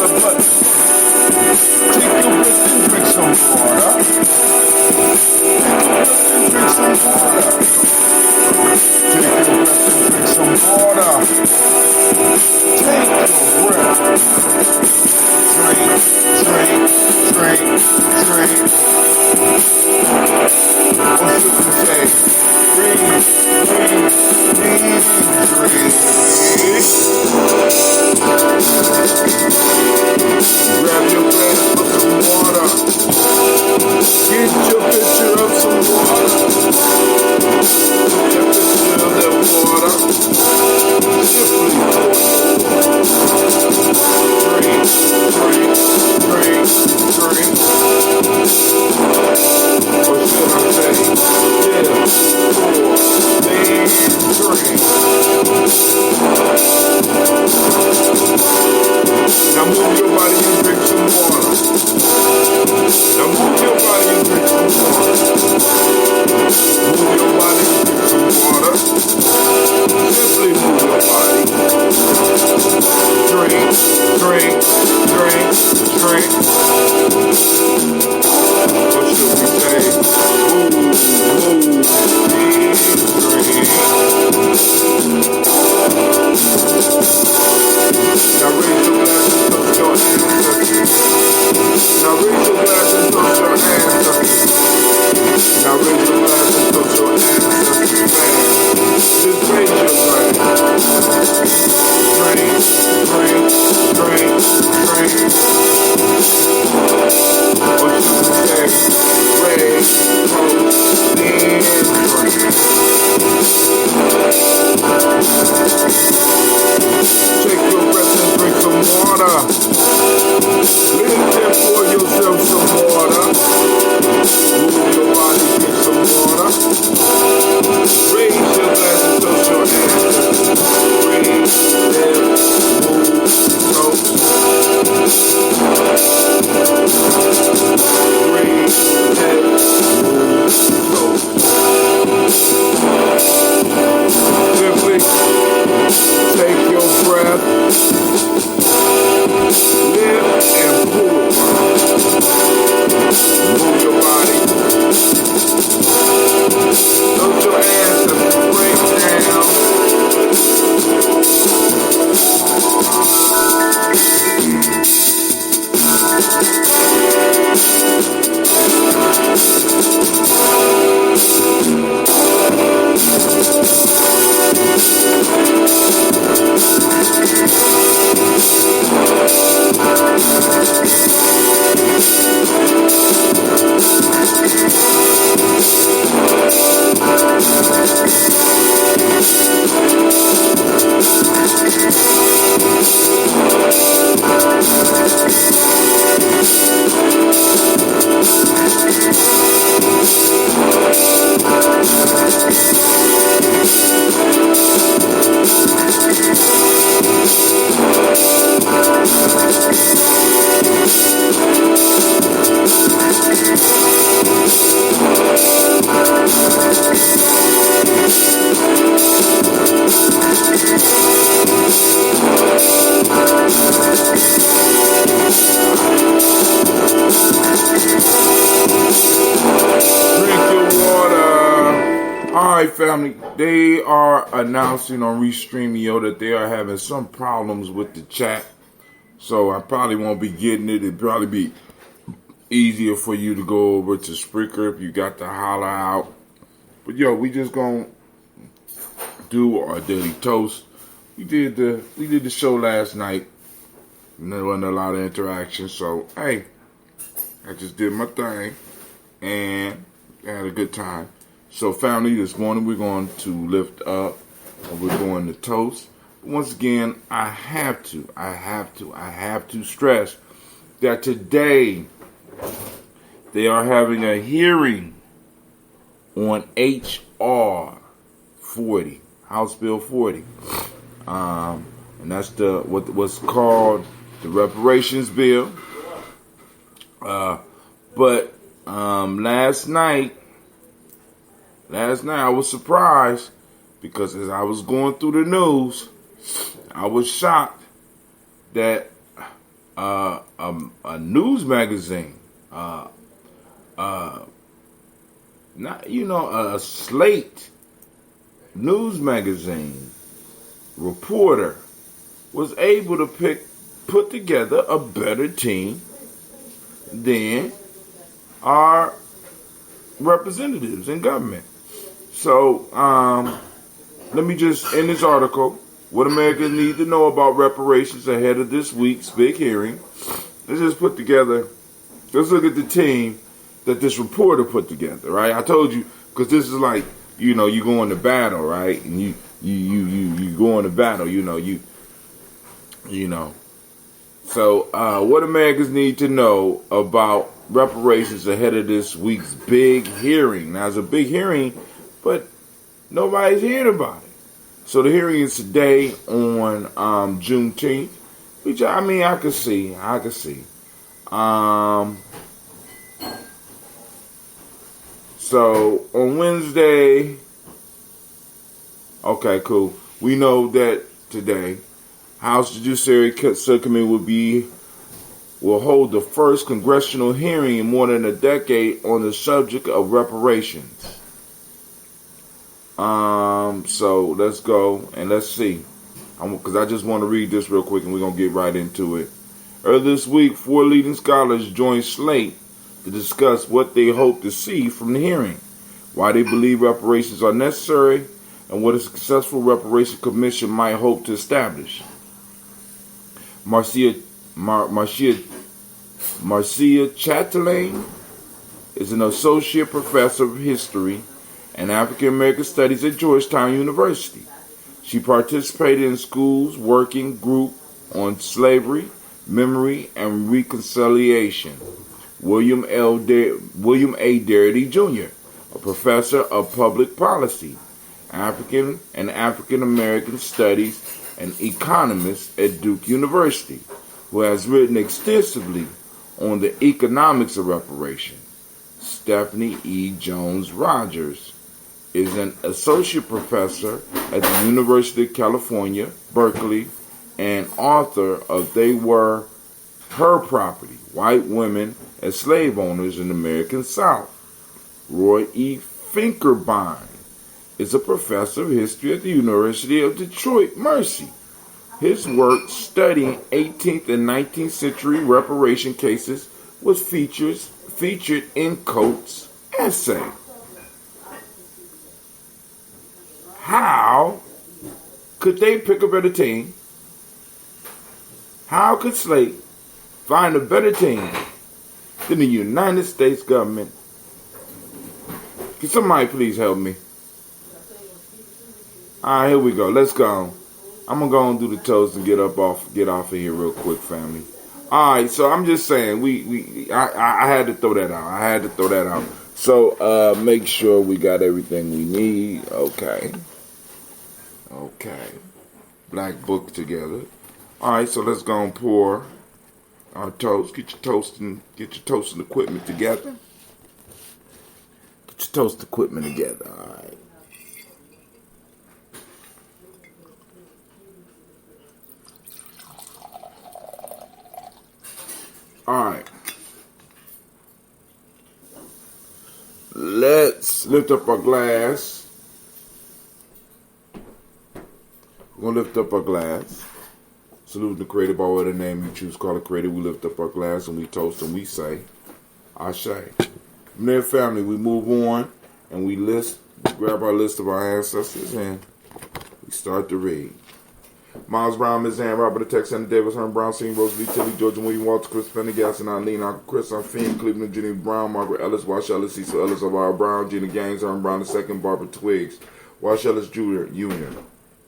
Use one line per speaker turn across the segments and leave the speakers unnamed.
the button. Take your breath and drink some water. Drink some water. Take your breath and drink some water. Take your breath. Drink, drink, drink, drink. Or should we say, breathe, breathe, breathe, breathe. Grab your glass of some water. Get your picture of some water. Get your picture of that water. Simply pour drink, drink, drink, drink. Or should I say, live, pour, then drink. Now move your body and drink some water. Now move your body and drink some water. Move your body and drink some water. Simply move your body. Drink, drink, drink, drink. Or should we say, move, drink. Now raise your glass and toast your ancestors. Now raise your glass and toast your ancestors. Now raise your glass and toast your ancestors. Just raise your glass. Drink, drink, drink, drink. Or should we say, raise, toast, then drink. Take your breath and drink some water. Lift and pour yourself some water. Move your body, drink some water. Raise your glass and toast your ancestors. Breathe, live, move, toast. Breathe, live, move, toast. Simply take your breath, live and pour. Move your body. Note your ancestors break down. Family, they are announcing on Restreamio that they are having some problems with the chat, so I probably won't be getting it. It'd probably be easier for you to go over to Spreaker if you got to holler out. But yo, we just gonna do our daily toast. We did the show last night, and there wasn't a lot of interaction, so hey, I just did my thing and had a good time. So family, this morning we're going to lift up, and we're going to toast. Once again, I have to stress that today they are having a hearing on HR 40, House Bill 40. And that's what's called the reparations bill. But last night I was surprised because as I was going through the news, I was shocked that a news magazine, not a Slate news magazine reporter was able to put together a better team than our representatives in government. So let me just end this article. What Americans need to know about reparations ahead of this week's big hearing. Let's just put together. Let's look at the team that this reporter put together. Right? I told you because this is like you go into battle, right? And you go into battle. So what Americans need to know about reparations ahead of this week's big hearing. Now it's a big hearing, but nobody's hearing about it. So the hearing is today on Juneteenth, which I could see. So on Wednesday, okay, cool. We know that today, House Judiciary Subcommittee will hold the first congressional hearing in more than a decade on the subject of reparations. So let's go and let's see. Because I just want to read this real quick and we're going to get right into it. Earlier this week, 4 leading scholars joined Slate to discuss what they hope to see from the hearing, why they believe reparations are necessary, and what a successful reparation commission might hope to establish. Marcia Chatelain is an associate professor of history and African American Studies at Georgetown University. She participated in school's working group on slavery, memory, and reconciliation. William A. Darity Jr., a professor of public policy, African American Studies, and economist at Duke University, who has written extensively on the economics of reparation. Stephanie E. Jones-Rogers is an associate professor at the University of California, Berkeley, and author of They Were Her Property, White Women as Slave Owners in the American South. Roy E. Finkerbine is a professor of history at the University of Detroit, Mercy. His work studying 18th and 19th century reparation cases was featured in Coates' essay. How could they pick a better team? How could Slate find a better team than the United States government? Can somebody please help me? Alright, here we go. Let's go. I'm gonna go and do the toast and get off of here real quick, family. Alright, so I'm just saying I had to throw that out. So make sure we got everything we need. Okay. Black book together. Alright, so let's go and pour our toast. Get your toasting equipment together. Alright. Alright. Let's lift up our glass. We're going to lift up our glass. Salute the Creator by whatever name you choose. Call it Creator. We lift up our glass and we toast and we say, Ashe. From there, family, we move on and we grab our list of our ancestors and we start to read. Miles Brown, Ms. Ann, Robert the Texan, Davis, Herman Brown, Senior, Rosalie, Tilly, George, William Walter, Chris Pendergast, and Eileen, Uncle Chris, Finn, Cleveland, Jenny Brown, Margaret Ellis, Wash Ellis, Cecil Ellis, Elvira Brown, Gina Gaines, Herman Brown II, Barbara Twiggs, Wash Ellis Jr.,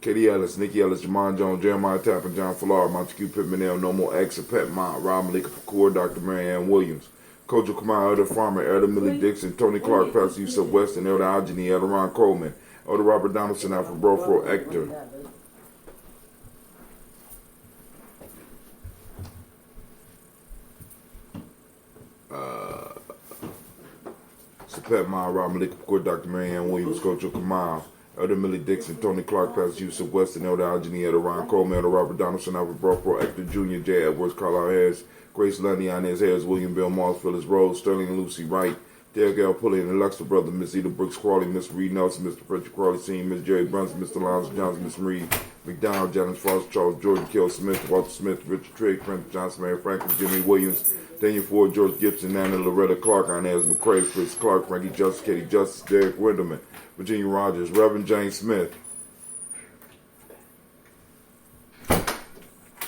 Katie Ellis, Nikki Ellis, Jamon Jones, Jeremiah Tappan, John Fallar, Montague Pittman, No More X, Pet Mont, Rob Malika Fakour, Dr. Marianne Williams, Kojo Kamal, Elder Farmer, Elder Millie Dixon, Tony Clark, Pastor Yusuf Weston, Elder Algeny, Elder Ron Coleman, Elder Robert Donaldson, Alfred Brofro, Ector, Pet Ma, Rob Malika Fakour, Dr. Marianne Williams, Kojo Kamal, Elder Millie Dixon, Tony Clark, Pastor Yusuf Weston, Elder Algeny, Elder Ron Coleman, Elder Robert Donaldson, Albert Brothro, Hector Jr., J. Edwards, Carlisle Harris, Grace Lundy, Inez Harris, William Bill Moss, Phyllis Rose, Sterling and Lucy Wright, Dale Gale Pulley and Alexa Brother, Miss Eda Brooks Crawley, Miss Reed Nelson, Mr. Frederick Crawley Sr., Miss Jerry Brunson, Mr. Lawrence Johnson, Miss Marie McDonald, Janice Frost, Charles Jordan, Kell Smith, Walter Smith, Richard Trigg, Frank Johnson, Mary Franklin, Jimmy Williams, Daniel Ford, George Gibson, Nana Loretta Clark, Inez McCrae, Fritz Clark, Frankie Justice, Katie Justice, Derek Winderman, Virginia Rogers, Reverend James Smith,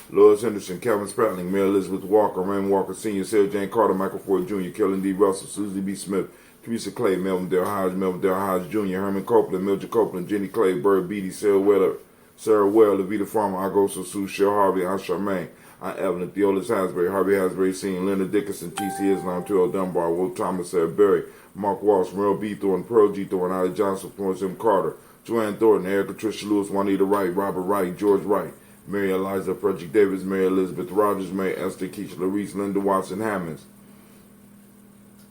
Lois Henderson, Calvin Spratling, Mary Elizabeth Walker, Raymond Walker Sr., Sarah Jane Carter, Michael Ford Jr., Kellen D. Russell, Susie B. Smith, Teresa Clay, Melvin Dale Hodge Jr., Herman Copeland, Mildred Copeland, Jenny Clay, Bird Beatty, Sarah Well, Levita Farmer, Agoso Sue, Shell Harvey, Aunt Charmaine, Aunt Evelyn, Theolis Hasbury, Harvey Hasbury Sr., Linda Dickinson, T.C. Islam, 12 Dunbar, Will Thomas, Sarah Berry, Mark Walsh, Merle B. Thornton, Pearl G. Thornton, Ali Johnson, Florence M. Carter, Joanne Thornton, Erica Tricia Lewis, Juanita Wright, Robert Wright, George Wright, Mary Eliza, Frederick Davis, Mary Elizabeth Rogers, Mary Esther, Keisha Larice, Linda Watson Hammonds,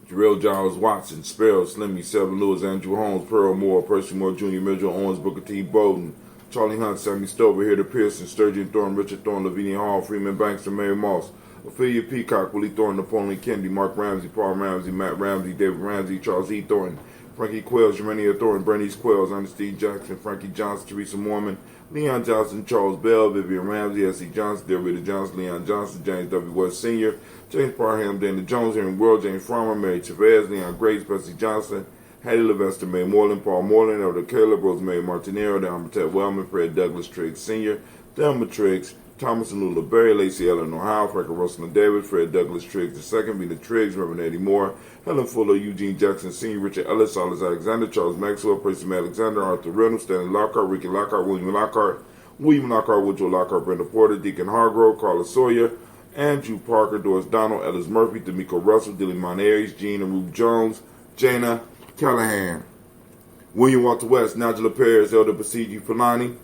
Jarrell Giles Watson, Sparrow, Slimmy, Selvin Lewis, Andrew Holmes, Pearl Moore, Percy Moore Jr., Mitchell Owens, Booker T. Bowden, Charlie Hunt, Sammy Stover, Hilda Pearson, Sturgeon Thorne, Richard Thorne, Lavinia Hall, Freeman Banks, and Mary Moss, Ophelia Peacock, Willie Thorne, Napoleon Kennedy, Mark Ramsey, Paul Ramsey, Matt Ramsey, David Ramsey, Charles E. Thornton, Frankie Quells, Germania Thornton, Bernice Quells, Ernestine Jackson, Frankie Johnson, Teresa Mormon, Leon Johnson, Charles Bell, Vivian Ramsey, S.C. Johnson, Delrita Johnson, Leon Johnson, James W. West Sr., James Parham, Dana Jones, Henry World, James Farmer, Mary Chavez, Leon Grace, Bessie Johnson, Hattie Levester, May Moreland, Paul Moreland, Elder Caleb, Rosemary Martinero, Dalmatet Wellman, Fred Douglas Triggs Sr., Delma Triggs, Thomas and Lula Berry, Lacey Eleanor Howe, Frank Russell and David, Fred Douglas Triggs II, Vina Triggs, Reverend Eddie Moore, Helen Fuller, Eugene Jackson Sr., Richard Ellis, Silas Alexander, Charles Maxwell, Percy Alexander, Arthur Reynolds, Stanley Lockhart, Ricky Lockhart, William Lockhart, Woodrow Lockhart, Brenda Porter, Deacon Hargrove, Carla Sawyer, Andrew Parker, Doris Donald, Ellis Murphy, D'Amico Russell, Dilly Monares, Jean and Ruth Jones, Jana Callahan, William Walter West, Nigella Perez, Elder Basiji Fulani,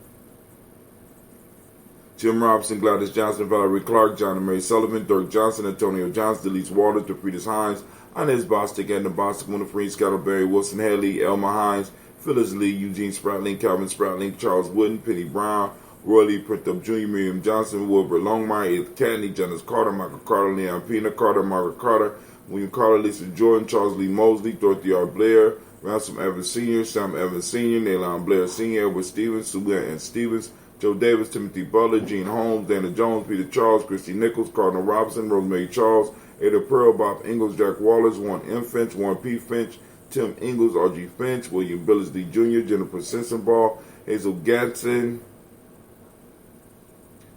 Jim Robinson, Gladys Johnson, Valerie Clark, John and Mary Sullivan, Dirk Johnson, Antonio Johnson, Delise Waters, DeFridas Hines, Inez Bostic, Edna Bostic, Winifred Scattleberry, Wilson Haley, Elma Hines, Phyllis Lee, Eugene Spratling, Calvin Spratling, Charles Wooden, Penny Brown, Roy Lee Printup Jr., Miriam Johnson, Wilbur Longmire, Edith Cadney, Janice Carter, Michael Carter, Leon Pina Carter, Margaret Carter, William Carter, Lisa Jordan, Charles Lee Mosley, Dorothy R. Blair, Ransom Evans Sr., Sam Evans Sr., Naylon Blair Sr., Edward Stevens, Sue Ann Stevens, Joe Davis, Timothy Butler, Gene Holmes, Dana Jones, Peter Charles, Christy Nichols, Cardinal Robinson, Rosemary Charles, Ada Pearl, Bob Ingalls, Jack Wallace, Warren M. Finch, Warren P. Finch, Tim Ingalls, R.G. Finch, William Billingsley Jr., Jennifer Sensenbaugh, Hazel Gatson,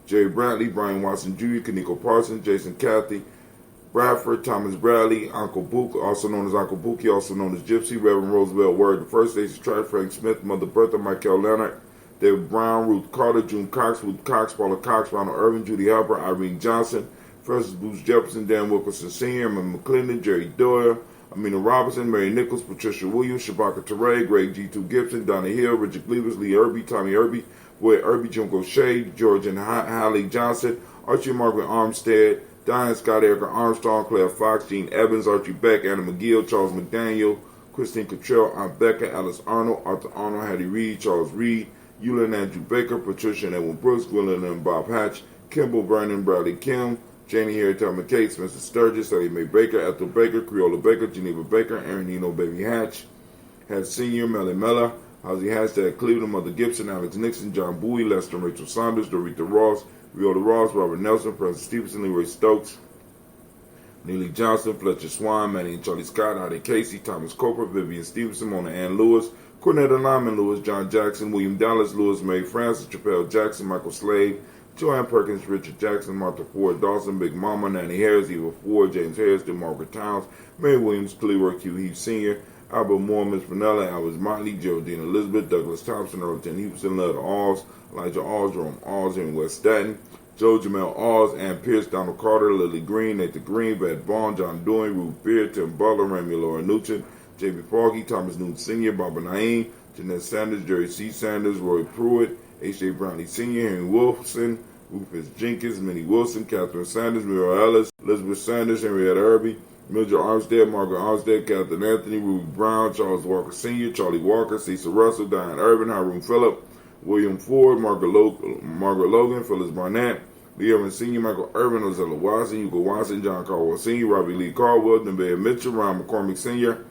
Jerry Bradley, Brian Watson Jr., Kaniko Parsons, Jason Cathy, Bradford, Thomas Bradley, Uncle Book, also known as Uncle Bookie, also known as Gypsy, Reverend Roosevelt Word, the First Stacey Tribe, Frank Smith, Mother Bertha, Michael Leonard, David Brown, Ruth Carter, June Cox, Ruth Cox, Paula Cox, Ronald Irvin, Judy Harper, Irene Johnson, Francis Bruce Jefferson, Dan Wilkerson Sr., Emma McClendon, Jerry Doyle, Amina Robinson, Mary Nichols, Patricia Williams, Shabaka Teray, Greg G2 Gibson, Donna Hill, Richard Cleavers, Lee Irby, Tommy Irby, Boyd Irby, Jim Gaucher, George and Hallie Johnson, Archie and Margaret Armstead, Diane Scott, Erica Armstrong, Claire Fox, Gene Evans, Archie Beck, Anna McGill, Charles McDaniel, Christine Cottrell, Aunt Becca, Alice Arnold, Arthur Arnold, Hattie Reed, Charles Reed, Eula and Andrew Baker, Patricia and Edwin Brooks, Gwendolyn and Bob Hatch, Kimball Vernon, Bradley Kim, Janie Harry, Thelma Kate, Spencer Sturgis, Ellie Mae Baker, Ethel Baker, Creola Baker, Geneva Baker, Aaron Eno Baby Hatch, Hatch Sr., Melly Mella, Howsey Hashtag, Cleveland, Mother Gibson, Alex Nixon, John Bowie, Lester Rachel Saunders, Dorita Ross, Riola Ross, Robert Nelson, Francis Stevenson, Leroy Stokes, Neely Johnson, Fletcher Swan, Manny and Charlie Scott, Adi Casey, Thomas Coper, Vivian Stevenson, Mona Ann Lewis, Cornetta Lyman Lewis, John Jackson, William Dallas Lewis, Mary Francis, Chappelle Jackson, Michael Slade, Joanne Perkins, Richard Jackson, Martha Ford Dawson, Big Mama, Nanny Harris, Eva Ford, James Harris, Margaret Towns, Mary Williams, Cleroy Q. Heath Sr., Albert Moore, Miss Vanilla, Alice Motley, Geraldine Elizabeth, Douglas Thompson, Earlton Houston, Letta Alls, Elijah Alls, Jerome Alls, and West Staten, Joe Jamel Alls, Ann Pierce, Donald Carter, Lily Green, Nathan Green, Beth Vaughn, John Doing, Ruth Beard, Tim Butler, Remy Laura Newton, J.B. Foggy, Thomas Newton Sr., Barbara Naeem, Jeanette Sanders, Jerry C. Sanders, Roy Pruitt, H.J. Brownlee Sr., Henry Wilson, Rufus Jenkins, Minnie Wilson, Catherine Sanders, Muriel Ellis, Elizabeth Sanders, Henrietta Irby, Mildred Armstead, Margaret Armstead, Captain Anthony, Ruby Brown, Charles Walker Sr., Charlie Walker, Cecil Russell, Diane Irvin, Hiram Phillip, William Ford, Margaret Logan, Phyllis Barnett, Lee Evans Sr., Michael Irvin, Ozella Watson, Hugo Watson, John Caldwell Sr., Robbie Lee Caldwell, Nevaeh Mitchell, Ron McCormick Sr.,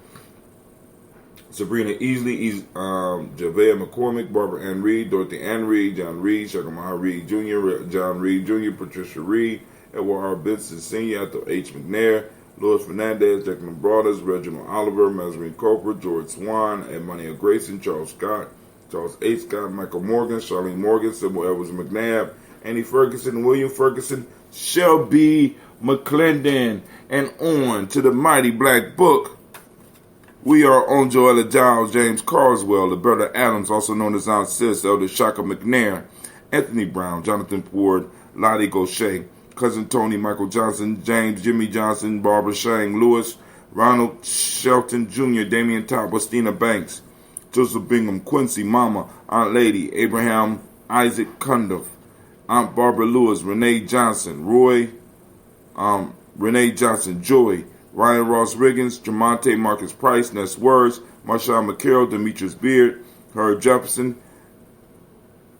Sabrina Easley, Javea McCormick, Barbara Ann Reed, Dorothy Ann Reed, John Reed, Shakamaha Reed Jr., John Reed Jr., Patricia Reed, Edward R. Benson Sr., Ethel H. McNair, Louis Fernandez, Declan Broaders, Reginald Oliver, Mazarine Cooper, George Swan, Edmonia Grayson, Charles Scott, Charles H. Scott, Michael Morgan, Charlene Morgan, Sybil Edwards McNabb, Annie Ferguson, William Ferguson, Shelby McClendon, and on to the mighty Black Book. We are on Joella Giles, James Carswell, Liberta Adams, also known as Aunt Sis, Elder Shaka McNair, Anthony Brown, Jonathan Ford, Lottie Gaucher, Cousin Tony, Michael Johnson, James, Jimmy Johnson, Barbara Shang, Lewis, Ronald Shelton Jr., Damian Top, Westina Banks, Joseph Bingham, Quincy, Mama, Aunt Lady, Abraham Isaac Cundiff, Aunt Barbara Lewis, Renee Johnson, Renee Johnson, Joy, Ryan Ross Riggins, Tremonte Marcus Price, Ness Words, Marshawn McCarroll, Demetrius Beard, Herb Jefferson,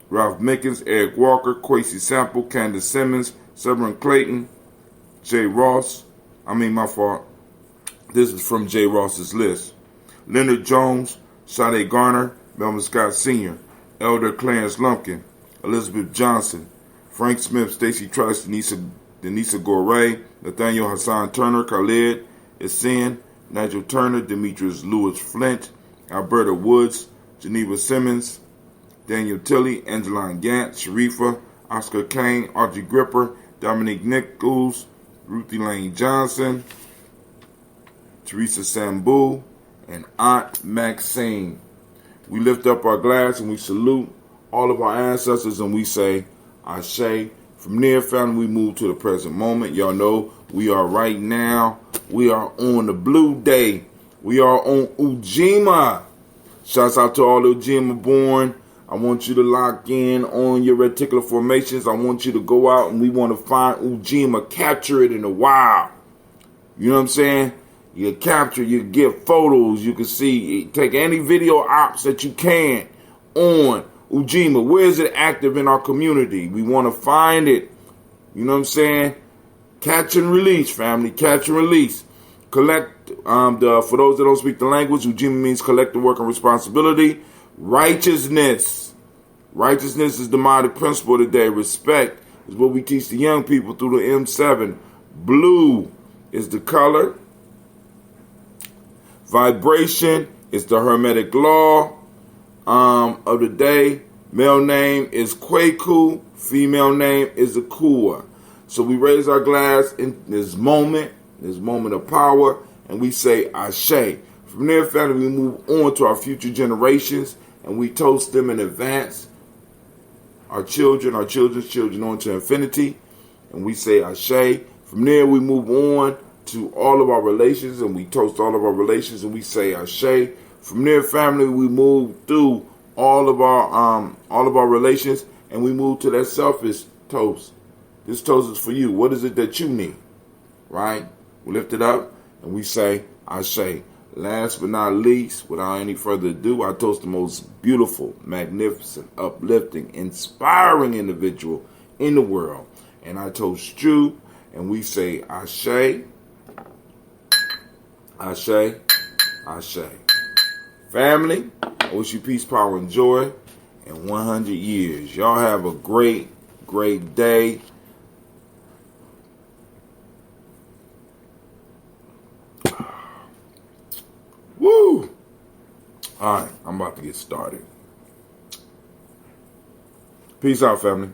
Ralph Mickens, Eric Walker, Quasi Sample, Candace Simmons, Severin Clayton, Jay Ross. This is from Jay Ross's list. Leonard Jones, Sade Garner, Melvin Scott Sr., Elder Clarence Lumpkin, Elizabeth Johnson, Frank Smith, Stacey Trice, Denisa Gore, Nathaniel Hassan Turner, Khalid Essien, Nigel Turner, Demetrius Lewis Flint, Alberta Woods, Geneva Simmons, Daniel Tilley, Angeline Gant, Sharifa, Oscar Kane, Audrey Gripper, Dominique Nichols, Ruthie Lane Johnson, Teresa Sambu, and Aunt Maxine. We lift up our glass and we salute all of our ancestors and we say, Ashe. From there, family, we move to the present moment. Y'all know we are right now. We are on the blue day. We are on Ujima. Shouts out to all the Ujima born. I want you to lock in on your reticular formations. I want you to go out and we want to find Ujima, capture it in the wild. You know what I'm saying? You capture, you get photos, you can see, take any video ops that you can on Ujima. Where is it active in our community? We want to find it. You know what I'm saying? Catch and release, family. Catch and release. Collect, for those that don't speak the language, Ujima means collective work and responsibility. Righteousness. Righteousness is the modern principle today. Respect is what we teach the young people through the M7. Blue is the color. Vibration is the Hermetic law of the day. Male name is Kwaku. Female name is Akua. So we raise our glass in this moment of power, and we say Ashe. From there, family, we move on to our future generations, and we toast them in advance. Our children, our children's children, on to infinity, and we say Ashe. From there, we move on to all of our relations, and we toast all of our relations, and we say Ashe. From there, family, we move through all of our relations, and we move to that selfish toast. This toast is for you. What is it that you need? Right? We lift it up, and we say Ashe. Last but not least, without any further ado, I toast the most beautiful, magnificent, uplifting, inspiring individual in the world. And I toast you, and we say Ashe, Ashe, Ashe. Family, I wish you peace, power, and joy in 100 years. Y'all have a great, great day. Woo! All right, I'm about to get started. Peace out, family.